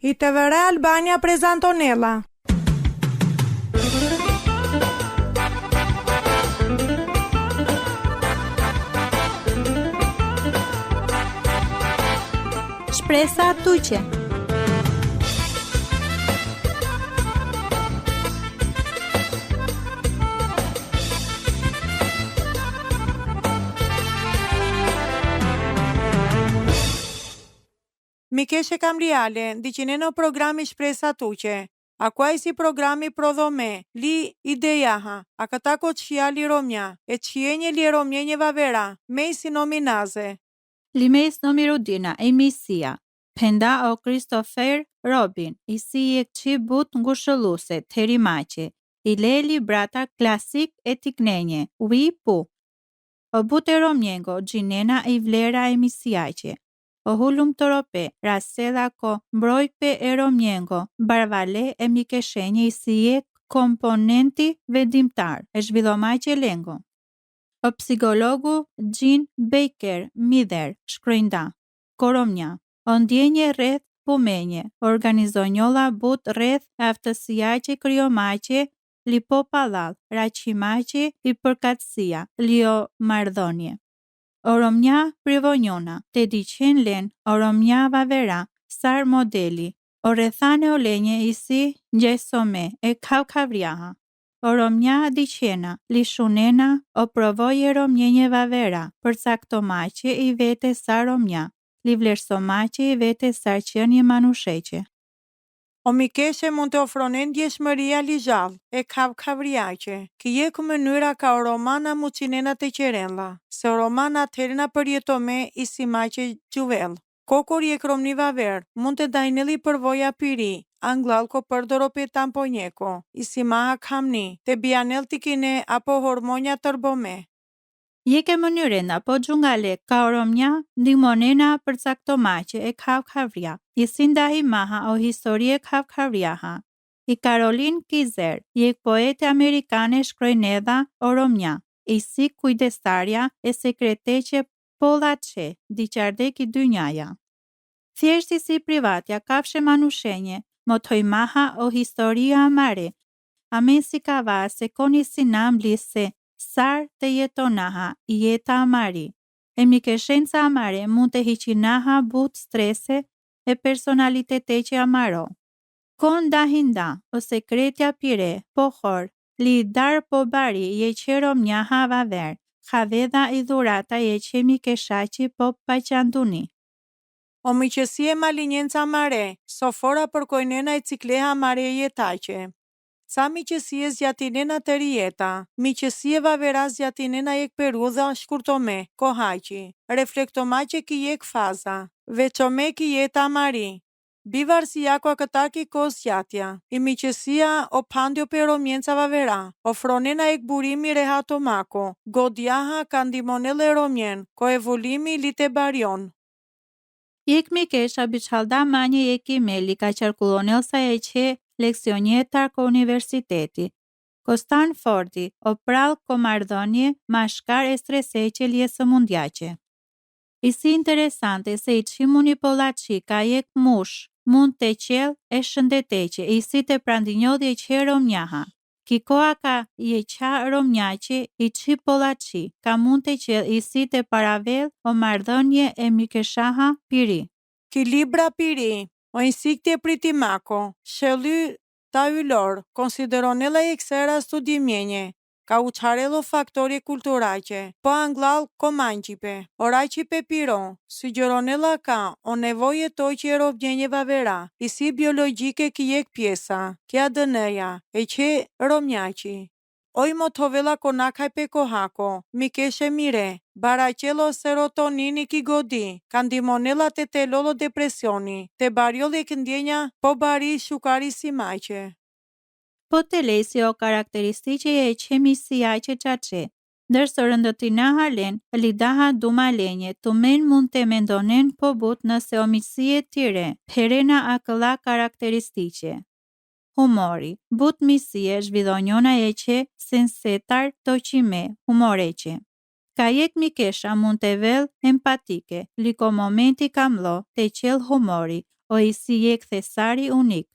I TVR Albania prezantonella. Shpresa tuqe. Mikeshe Kamriale, ndiqini në programi Shpresa tuqe. A quasi programi prodhome, li idejaha, a katako qjali romja, e qjenje li romjenje vavera, me si nominaze. Limes nomirudina, emisia. Penda o Christopher Robin, i si e këqi but ngushëlluse, teri maqe, i leli brata klasik e tiknenje, ui pu. O bute romjengo, gjinena i vlera emisiaqe. O hullum të rope, rasela ko mbrojpe e romjengo, barvale e mikeshenje i si e komponenti vedimtar, e zhvillomaqe lengo. O psikologu Jean Baker Mither, shkruajnda, koromnja, o ndjenje rreth pumenje, organizonjolla but rreth aftësiaqe kriomaqe, lipo palal, raqimaqe i përkatësia, lio mardhonje. Oromnja privonjona, te diqen len, oromnja vavera, sar modeli, o rethane o lenje i si gjesome e kavriaha. Oromnja diqena, lishunena, o provoje romnjenje vavera, për saktomache i vete sa romnja, li vlerësomache i vete sa qënje manusheqe. O Mikeshe mund të ofronen ndjeshmëria lijall, e kavriaqe, ki je ku mënyra ka o romana mucinena të qerenla, se o romana atërina përjetome i si maqe gjuvell. Kokor je kromni vaver, mund të dajneli përvoja piri, anglal ko përdoro pe tamponjeko, i si maha kamni, te bianel tikine apo hormonja tërbome. Je ke mënyrena po gjungale ka oromnja, ndimonena për saktomache e kavria, i sindahi maha o historie kavriaha. I Caroline Kizer, je poete amerikane shkrojnedha oromnja, i si kujdestarja e sekreteqe Pollaçe, diqardek i dynjaja. Thjeshti si privatja kafshe manushenje, motoj maha o historia amare, amen si kava se koni si nam lise, sar të jetonaha i jeta amari. E mikeshenca amare mund të hiqinaha but strese e personalitete që amaro. Kon dahinda o sekretja pire, pohor, li dar po bari je qerom njaha vaver, khavedha i dhurata je që mikeshaqi po paqanduni. O miqësie malinjenca mare, sofora përkojnena e cikleha mare jetaqe. Sa miqësie zjatinena të rijeta, miqësie vavera zjatinena jek perudha shkurtome, kohaqi, reflektomaqe ki jek faza, veçome ki jeta mari. Bivarësia ko këtaki ko zjatja, i miqësia o pandjo peromjenca vavera, ofronena ek burimi rehato mako, godjaha kandimonele romjen, ko evolimi lite barion. Jek mikesha biçhalda manje jeki meli ka qarkullonel sa e që leksionjetar ko universiteti. Ko Stanfordi, o pral ko mardhonje, mashkar e streseqe liesë mundjace. I si interesante se i qimuni Pollaçi ka jek mush, mund të qel e shëndeteqe, i si të prandinjodhje që romnjaha. Kikoa ka je qa romnjaqe i qi Pollaçi, ka mund të qel i si të paravel o mardhonje e mikeshaha piri. Ki libra piri, o insikte pritimako, shëlly ta ylor, konsideronela e ksera studimjenje, ka uqarelo faktori kulturace, po anglal komanqipe, oraqipe piro, suggeronela ka o nevoje toqe e rovdjenje vavera, i si biologike ki jek pjesa, ki ADN-ja, e që romnjaqi. Oj motovela konakaj pe kohako, mikeshe mire, baraqelo serotonini ki godi, kandimonela te telolo depresioni, te bariol e këndjenja po bari shukari si maqe. Po të lesi o karakteristiqe e qemisia që qace, dërso rëndëtinaha len, lidaha duma lenje, të men mund të mendonen po but nëse omisie tire, perena akëlla karakteristiqe. Humori, but misie zhvidonjona e që sensetar to qime, humoreqe. Ka jek mikesha mund të vel empatike, liko momenti kamlo të qel humori, o i si jek thesari unik.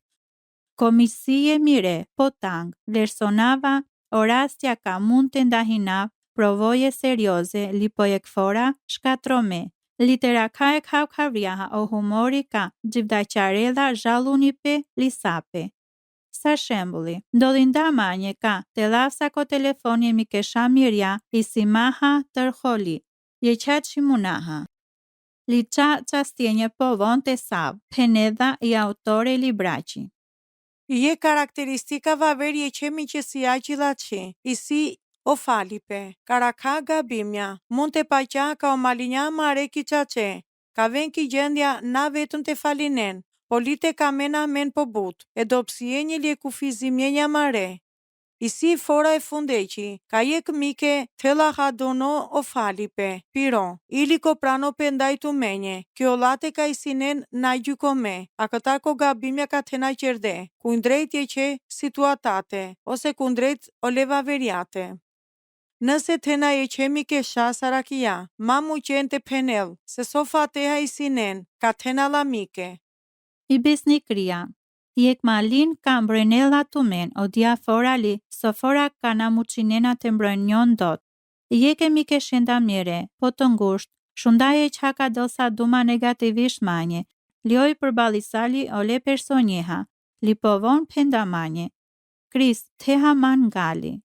Komisie mire, potang, vlerësonava o rastja ka mund të ndahinav, provoje serioze, lipojekfora, shkatrome. Litera ka e kavriaha o humori ka gjivdaqarela zhallunipe lisape. Sa shembulli, ndodhin damanje ka telafsa ko telefoni mi kesha mirja i simaha tërholi, je qatë shimunaha. Liqa qastjenje povon të sav, penedha i autore libraci. Je karakteristika vaverje qemi që si aqilaci, i si o falipe, karaka gabimja, mund të paqa ka o malinja mare ki qace, ka ven ki gjendja na vetëm të falinen, polite ka mena men po but, e dopsie një lje kufizimje një mare. I si fora e fundeqi, ka jek mike tela hadono o falipe, piro, ili ko prano pendaj tu menje, kjo late ka isinen na gjykome, a këta ko gabimja ka tena qerde, kundrejtje që situatate, ose kundrejt o leva veriate. Nëse tena e qemi ke sha sarakia, ma mu qenë të penel, se so fateha isinen, ka tena la mike. I besnikria. Jek malin ka mbrojnella tumen o diafora li, sofora ka na muqinena të mbrojnjon dot. Jek e mi ke shenda mire, po të ngusht, shundaje qa ka dosa duma negativisht manje, lioj për balisali o le personjeha, li povon penda manje. Kris, teha man gali.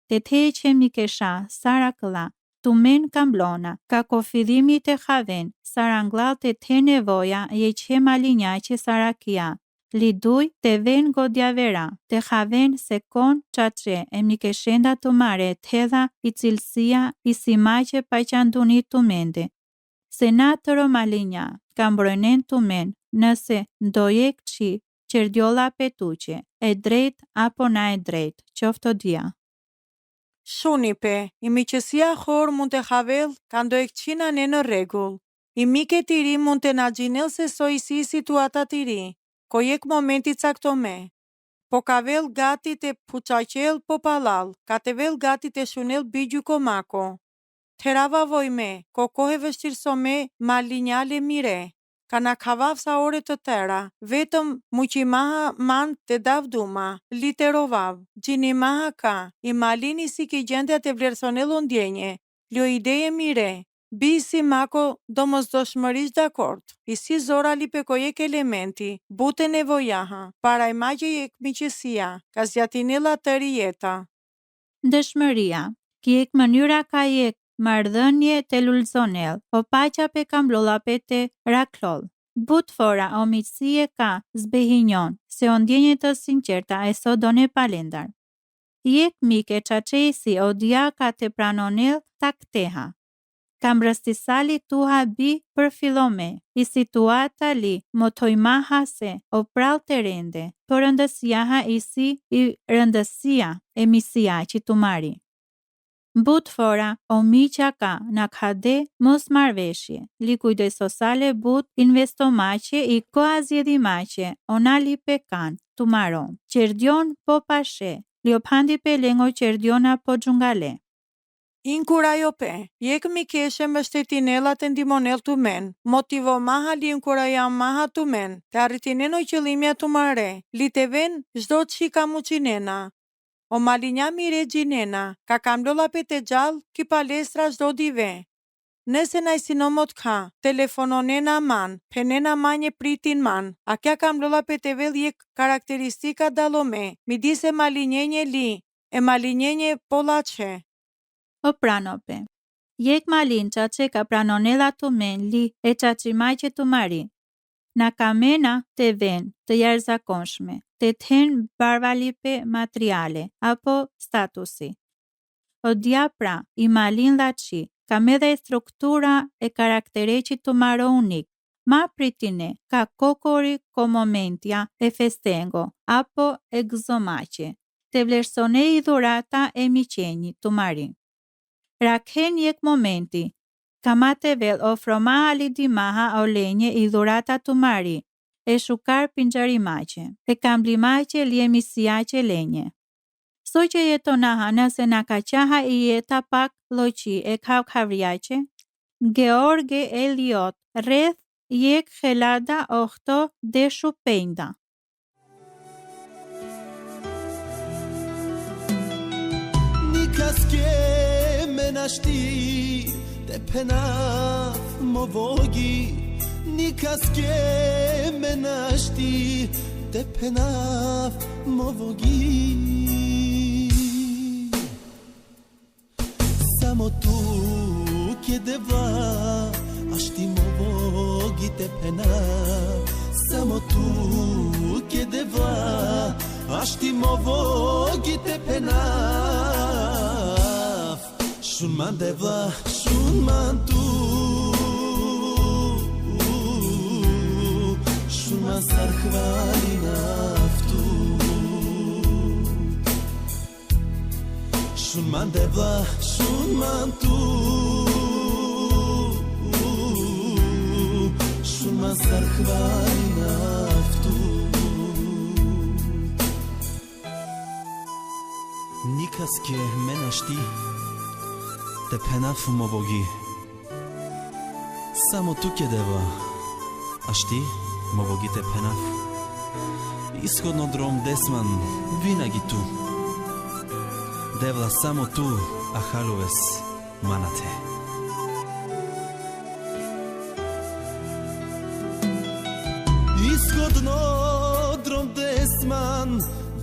Te te që mi ke sha, sara këla, tumen kamblona, ka kofidhimi të khaven, saranglal të te nevoja, je që malinja që sarakia. Liduj të ven godja vera, të khaven se kon qace e mi ke shenda të mare tedha i cilësia i si maqe pa qandunit të mende. Se na të romalinja, ka mbrojnen të men, nëse ndojek qi, qerdjolla petuqe, e drejt apo na e drejt, qofto dia. Shunipe, i miqësia hor mund të havel, ka ndojek qina në regull. I mike tiri mund të na gjinel se so i si situata tiri. Ko jek momenti caktome. Po ka vel gati të puqaqel po palal, ka të vel gati të shunel bigju komako. Terava vojme, ko kohe vështirësome ma linjale mire, ka na kavav sa ore të tëra, vetëm muqimaha man të davduma, literovav, gjinimaha ka, i malini si ki gjendja të vlerësonelu ndjenje, ljo ideje mire, bi si mako domosdoshmërisht dakord, i si zora li pekojek elementi, bute nevojaha, para i magje jek miqësia, ka zjatinila të rijeta. Dëshmëria, ki jek mënyra ka jek mardhënje të lullzonel, o paqa pe kamblolla pe te raklol. But fora o miqësie ka zbehinjon, se o ndjenje të sinqerta e so done palendar. Jek mike qaqesi o dia ka te pranonel takteha. Kam rëstisali tuha bi për filome, i situata li motojmaha se o pral të rende, për rëndësiaha i si i rëndësia e misia që tu mari. But fora o miqa ka na kade mos marveshje, li kujde sosale but investo mache i koa zjedhi mache, ona li pekan, tu maron, qerdion po pashe, li ophandi pe lengo qerdiona po gjungale. Inkurajo pe, jek mi keshe më shtetinela të ndimonel të men, motivo maha li inkuraja maha të men, të arritineno qëllimja të mare, li të ven zdo që ka muqinena. O malinja mire gjinena, ka kamlolla pe të gjall, ki palestra zdo dive. Nëse na sinomot ka, telefononena man, penena manje pritin man, a kja kamlolla pe të vel jek karakteristika dalome, midis e malinjenje li, e malinjenje polace. O pranope. Jek malin qace ka pranonela të men li e qaqimaj që të mari. Na kamena të ven të jarëzakonshme, të ten barvalipe materiale apo statusi. O dia pra, i malin laci, ka me dhe struktura e karaktere që të maro unik. Ma pritine, ka kokori ko momentja e festengo apo e gëzomache. Të vlerësone i dhurata e miqenji të mari. Rakhen jek momenti, kamate vel ofroma alidi maha o lenje i dhurata të mari, e shukar pingjari mache, e kambli mache li emisia që lenje. So që jetonaha nëse na ka qaha i jeta pak loqi e kav kavriache, George Eliot, rreth jek helada ohto deshu penda. Nikaske menashti te penaf movogi Nikaske menashti te penaf movogi Samo tu kjedeva ashti movogi te penaf Samo tu kjedeva ashti movogi te penaf Shun man deva, shun man tu Shun man sar hvali naftu Shun man deva, shun man tu Shun man sar hvali naftu Nikaske menashti te penaf movogi Samo tu kjedeva ashti movogi te penaf Ishodno drom desman vinagi tu Devla samo tu ahaluves manate Ishodno drom desman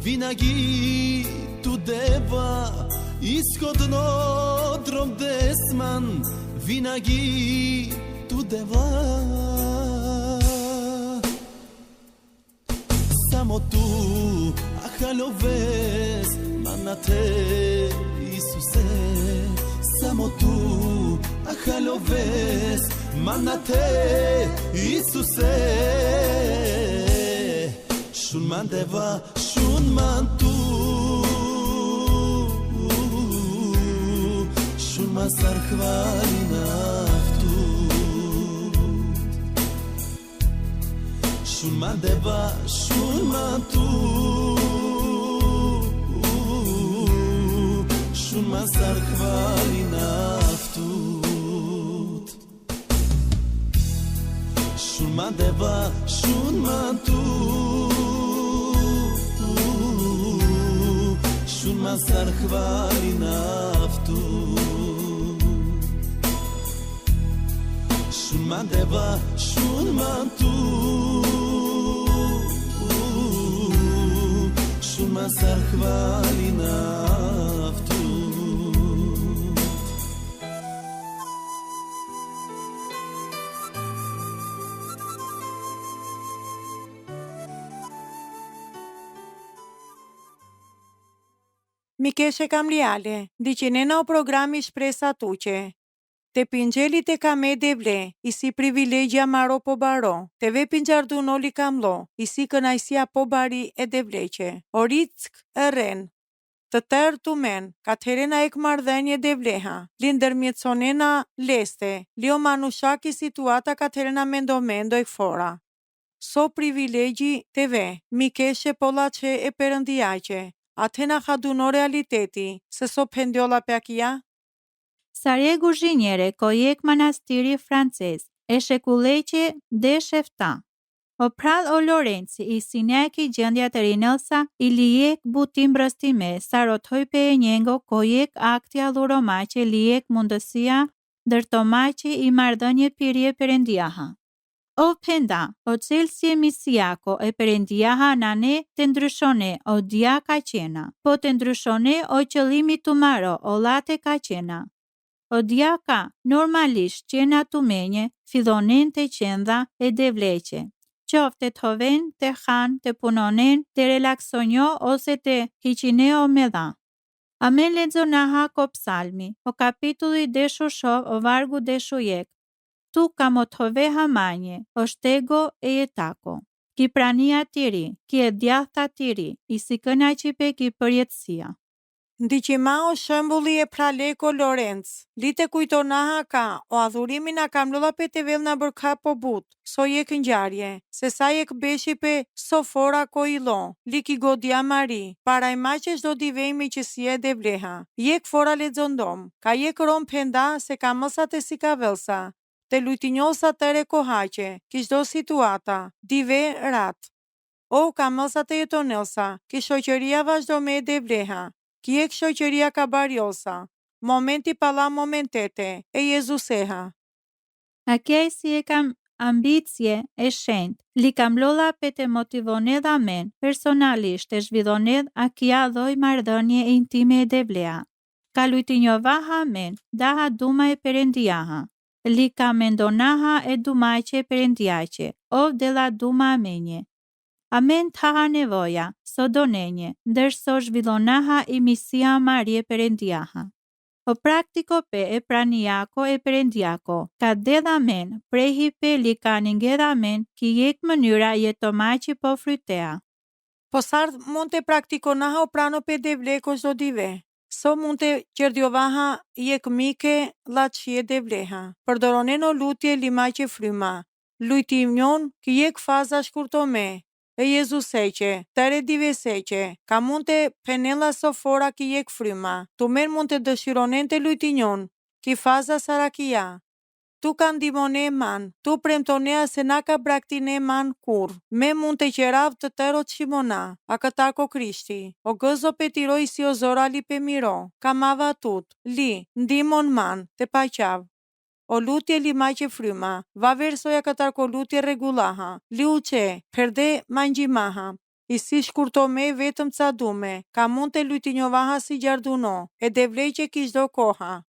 vinagi tu deva Ishodno drom desman vinagi tu deva Samo tu ahaloves manate Isuse Samo tu ahaloves manate Isuse Shun man deva, shun man tu Shun man sar hvali naftu Shun man deva, shun man tu Shun man sar hvali naftu Shun man deva, shun man tu Shun man sar hvali naftu Shun man deva, shun man tu Shun man sar hvali naftu Mikeshe Kamliale, dicinena o programi Shpresa Tuqe. Te pingjeli te kame devle, isi privilegja maro po baro, te ve pinjardu noli kamlo, isi kënajsia po bari e devleqe. Orick e ren, të tërë të men, katherena ek mardhenje devleha, lindërmjetsonena leste, lio manushaki situata katherena mendo e fora. So privilegji te ve, mikeshe polace e perëndiaqe, Athena haduno realiteti, se so pendiolla pjakia? Sarje guzhinjere kojek manastiri francez, e shekuleqe de shefta. O prall o Lorenci i sinjaki gjendja të rinësa i lijek butim brëstime, sarotoj pe e njengo kojek aktja luromaqe lijek mundësia dërtomaqe i mardhënje pirje perendiaha. O penda, o celësje misiako e perendiaha nane të ndryshone o dia ka qena, po të ndryshone o qëllimi të maro o late ka qena. O dia ka normalisht qena të menje, fillonin të qendha e devleqe. Qofte të hoven, të han, të punonen, të relaksonjo ose të hiqineo me dha. Amen lexonaha ko psalmi, o kapitulli deshu shov o vargu deshu jek. Tu kamotove hamanje, o shtego e jetako. Ki prania tiri, ki e djathta tiri, i si këna qipe ki përjetësia. Ndiqimao shembulli e praleko Lorenz, lite kujtonaha ka, o adhurimi na kam lolla pe te vel na bërka po but, so je këngjarje, se sa je këbeshi pe sofora ko ilo, liki godia mari, para i maqesh do divejmi që si e devleha, je këfora lexondom, ka je këron penda se ka mësat e si ka velsa, të lujtinjosa tëre kohaqe, ki çdo situata, dive rat. O kamëlsa të jetonelsa, ki shoqëria vazhdo me e devleha, ki ek shoqëria ka barjosa, momenti palla momentete, e Jezuseha. Aqui si e kam ambicie e shenjtë, li kam lolla pe të motivonedha men, personalisht e zhvillonedh akia dhoj marrëdhënie intime e devleha. Ka lujtinjovaha men, daha duma e perendiaha. Li ka mendonaha e dumajqe e perendiaqe, ov della duma amenje. Amen thaha nevoja, sodonenje, ndërso zhvillonaha i misia Marie perendiaha. O praktiko pe e praniako e perendiako, ka dedha men, prehi pe li ka ningedha men, ki jek mënyra jetomaqi po frytea. Po sartë mund të praktikonaha o prano pe devleko çdo dive. So mund të qerdjovaha jek mike laçie devleha. Përdoronen o lutje limaqe fryma. Lujtimjon ki jek faza shkurtome. E Jezuseqe, tëre diveseqe, ka mund të penella sofora ki jek fryma. Tu men mund të dëshironen të lujtinjon, ki faza sarakia. Tu ka ndimone man, tu premtonea se na ka braktine man kur. Me mund të qerav të tëro të shimona, a këta ko Krishti. O gëzo pe tiroj si o zora li pe miro, ka mava tut, li, ndimon man, të paqav. O lutje li maqe fryma, va versoja këtar ko lutje regulaha, li uqe, perde mangjimaha. I si shkurto me vetëm ca dume, ka mund të lujtinjovaha si gjarduno, e devleqe kishdo koha.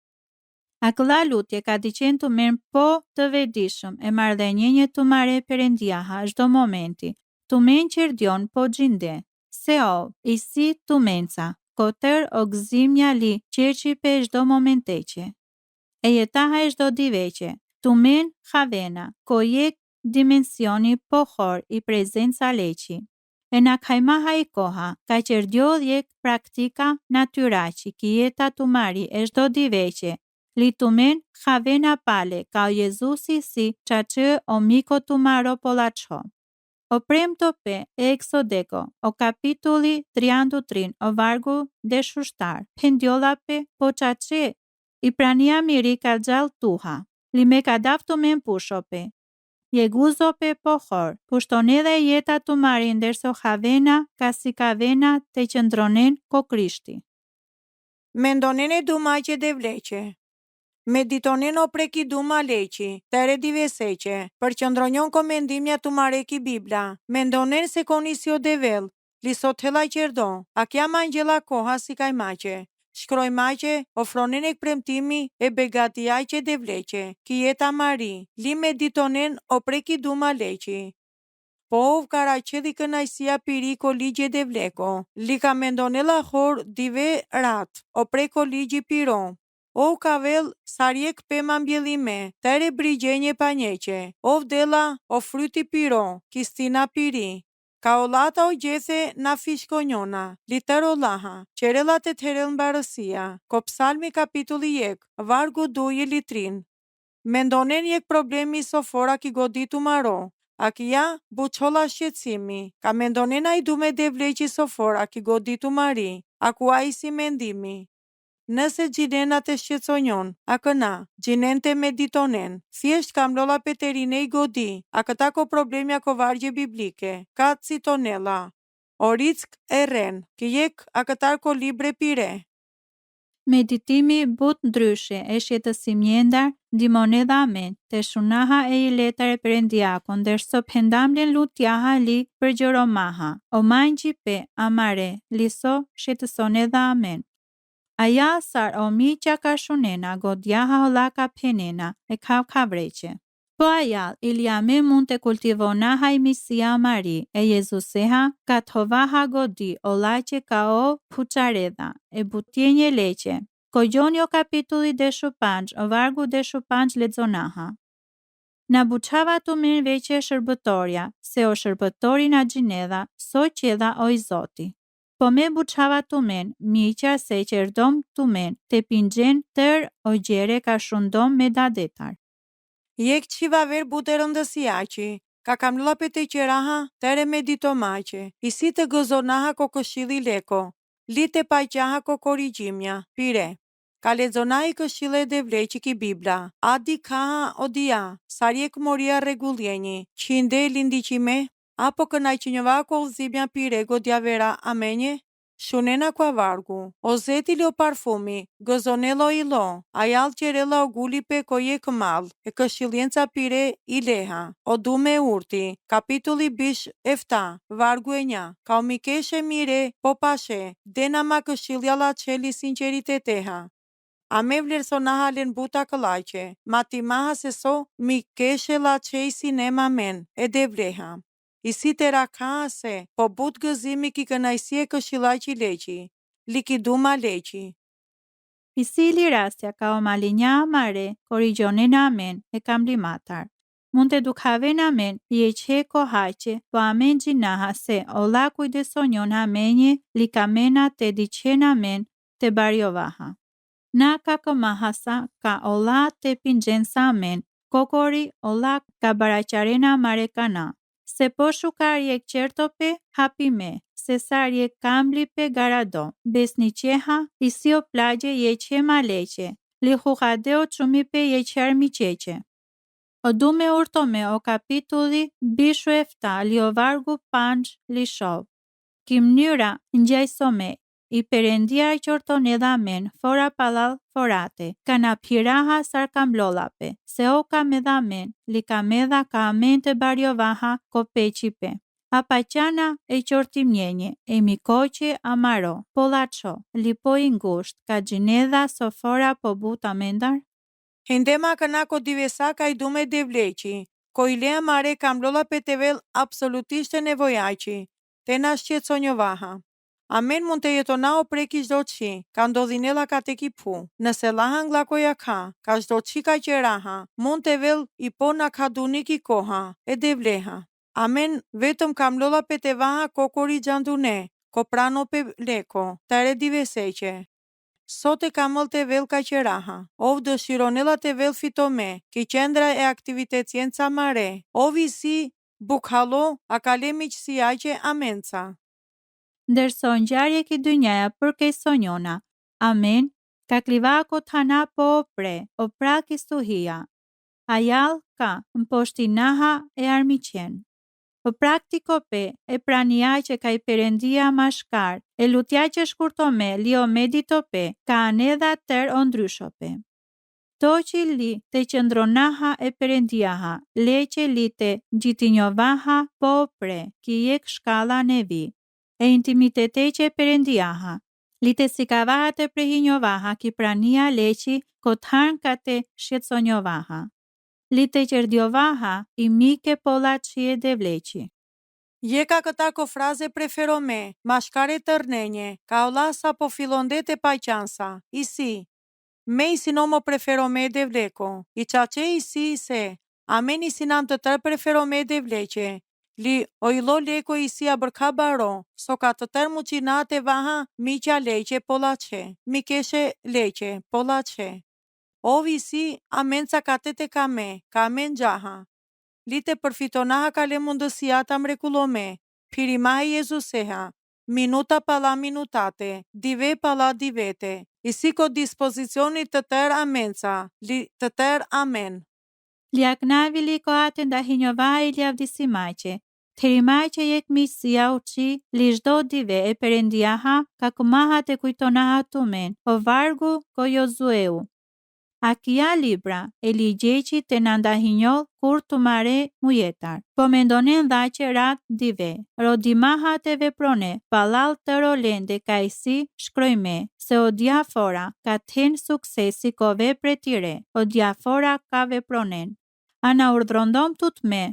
Akëlla lutje ka diqen të merë po të vedishëm e marrëdhënien të mare perendiaha çdo momenti, të men qërdion po gjinde, se o, i si të menca, kotër o gzimja li qerqi pe çdo momenteqe. E jetaha e çdo diveqe, të men havena, ko jek dimensioni pohor i prezenca leqi. E na kajmaha i koha, ka qërdiodh jek praktika natyraqi, ki jeta të mari e çdo diveqe, li të men havena pale, ka o Jezusi si qaqë o miko të maro polaqo. O prem të pe e eksodeko, o kapitulli 33, o vargu dhe shushtar, pendjolla pe po qaqë, i prania miri ka gjallë tuha, li me ka daftu men pushope. Je guzo pe pohor, pushtone dhe jeta të mari ndërso havena, ka si kavena të qëndronen ko Krishti. Mendonen e dumaqe devleqe. Meditonen o preki duma leqi, tëre diveseqe, për qëndronjon ko mendimja të mareki Bibla. Mendonen se konisi o devel, li sot hela qerdo, a kja mangjela koha si kaj maqe. Shkroj maqe, ofronen e premtimi e begatiaqe devleqe, ki jeta mari, li meditonen o preki duma leqi. Po kara qedhi kënajsia piriko ligje devleko, li ka mendonela hor dive rat, o preko ligji piro. O kavel sarjek pema mbjellime, tëre brigjenje panjeqe, o vdela o fryti piro, kistina piri. Ka olata o gjethe na fishkonjona, liter olaha, qerela të terel mbarësia, ko psalmi kapitulli jek, vargu duje litrin. Mendonen jek problemi sofora ki goditu maro, a kia buqolla shqecimi, ka mendonen a i dume devleqi sofora ki goditu mari, a ku a i si mendimi. Nëse gjinena të shqetsonjon, a këna, gjinen të meditonen, thjesht kam lolla peterine i godi, a këta ko problemja ko vargje biblike, ka citonella, o rick e ren, ki jek a këtar ko libre pire. Meditimi but ndryshe e shjetësim njendar, dimonedha amen, të shunaha e i letar e perendiako, ndërso pendamlen lutjaha li për gjëromaha, o manjji pe amare, liso shjetësonedha amen. Aja sar o mi që ka shunena, godjaha o laka penena, e ka vreqe. Po ajal, iliame mund të kultivonaha i misia Mari, e Jezuseha, ka thovaha godi o lache ka o puqaredha, e butjenje leqe. Kojoni o kapitulli dhe shupanj, o vargu dhe shupanj ledzonaha. Na buqava të mirë veqe shërbëtoria, se o shërbëtori na gjinedha, so qedha o i Zoti. Po me buqava të men, miqa se qerdom të men, të pingjen tër o gjere ka shundom me dadetar. Jek qiva ver bute rëndësiaqi, ka kam lulla pe të qeraha, tere meditomaqe, i si të gëzonaha ko këshili leko, li të paqaha ko korigjimja, pire. ka lexona i këshilla e devleqi ki Bibla. Adi ka odia, sarjek moria regulljeni, qinde lindiqime, apo kënaj që një vako udhëzimja pire godjavera amenje? Shunena kwa vargu, o zeti lo parfumi, gëzonelo i lo, ajal qerela o guli pe koje këmal, e këshiljenca pire i leha, o dume urti, kapitulli bish efta, vargu e nja, ka o mikeshe mire, po pashe, dena ma këshilja la qeli sinceriteteha. A me vlerësona halen buta këlajqe, ma ti maha se so, mikeshe la qej si nema men, e devleha. I si të rakase, po but gëzimi ki kënajsie këshilaj që leqi, liki duma leqi. I cili rastja ka o malinja mare, korigjonin amen e kam limatar. Mund të dukhaven amen, je që ko haqe, po amen gjinaha se o la kujdesonjon amenje, likamena të diqen amen të barjovaha. Na ka këmahasa ka o la të pingjensa amen, kokori o la ka baraqarena mare kana. Se po shukarje qertope hapime, se sarje kamblipe garado, besni qeha, isio plagje je që ma leqe, li hukadeo qumipe je qermi qeqe. O dume urtome o kapitulli bishu efta li o vargu panç li shov. Kim njëra njajsome, i perendia i qorton edhe amen, fora palal forate, kana piraha sar kam lolape, se o kam edhe amen, li kam edha ka amen të barjovaha ko peqipe. A paqana e qortim njenje, e mikoqe amaro, polaço, li po i ngusht, ka gjinedha sofora po but amendar? Hindema këna ko divesa ka i dume devleqi, ko i lea mare kam lola pe tevel absolutisht e nevojaqi, te na shqetso një vaha. Amen mund të jetona o preki çdo qi, ka ndodhinella ka te kipu. Nëse laha nglakoja ka çdo qi ka qeraha, mund të vel i po na ka duniki koha, e devleha. Amen vetëm kam lolla pe te vaha kokori gjandune, ko prano pe leko, tare diveseqe. Sot e ka mëll të vel ka qeraha, ov dëshironella të vel fitome, ki qendra e aktivitetsjenca mare, ovi si bukhalo a kalemi qësi aqe amenca. Ndërso ngjarje ki dynjaja përkej sonjona. Amen, ka klivako thana po opre, opra ki stuhia. Ajal ka mposhtinaha e armiqen. O praktiko pe e prania që ka i perendia mashkar, e lutja që shkurtome li o medito pe, ka anedha tër o ndryshope. To që li të qëndronaha e perendiaha, le që li të gjitinjovaha po opre, ki jek shkalla në vi. E intimitete që perendiaha, li të sikavaha të prehinjovaha ki prania leqi kothan ka të shqetsonjovaha. Li të qerdjovaha i mike pola që e devleqi. Jeka këta ko fraze preferome, mashkare tërnenje, ka ola sa po filonde të paqansa, i si. Me i sinomo preferome devleko, i qace i si se, amen i sinan të tër preferome devleqe. Li ojlo leko i si a bërka baro, so ka të tërë muqinate vaha miqa leqe polace, mikeshe leqe polace. Ovi si amenca ka te kame, ka amen gjaha. Li te përfitonaha ka le mundësiata mrekulome, pirimaha Jezuseha, minuta pala minutate, dive pala divete, i si ko dispozicionit të tërë amenca, li të tërë amen. Liaknavi li ko atë ndahinjova i ljavdisimaqe, Terimaqe jek misia uqi, li shdo dive e perendiaha, ka kumaha të kujtonaha tumen, o vargu ko Jozueu. A kia libra e ligjeqi të nandahinjoll kur të mare mujetar. Po mendonen dha që rat dive, rodimaha të veprone, palal të rolende ka i si shkrojme, se o diafora ka ten suksesi ko vepre tire, o diafora ka vepronen. Ana urdhrondom tutme,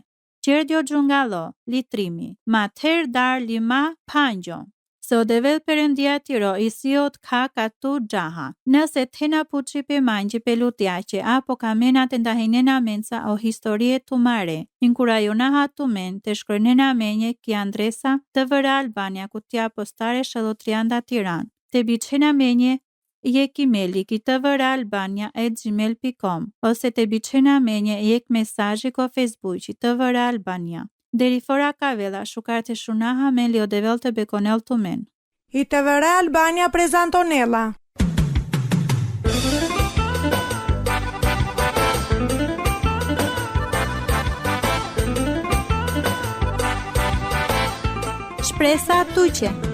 qerdjo gjungalo, litrimi, ma ther dar lima pangjo. Se o devel perendia tiro i siot ka tu gjaha. Nëse tena puqi pe manji pe lutjace, apo kamena të ndahinena mensa o historie tu mare. Inkurajonaha tu men të shkrojnena menje ki Andresa të vëra Albania ku tja postare shëllotrianda Tiran. Të biqena menje jek imeli ki të vëra Albania @gmail.com ose të biqena menje jek mesazhi ko Facebooki të vëra Albania. Deri fora kavela shukar të shunaha me li o devel të bekonel të men. I të vëra Albania prezantonella. Shpresa tuqe.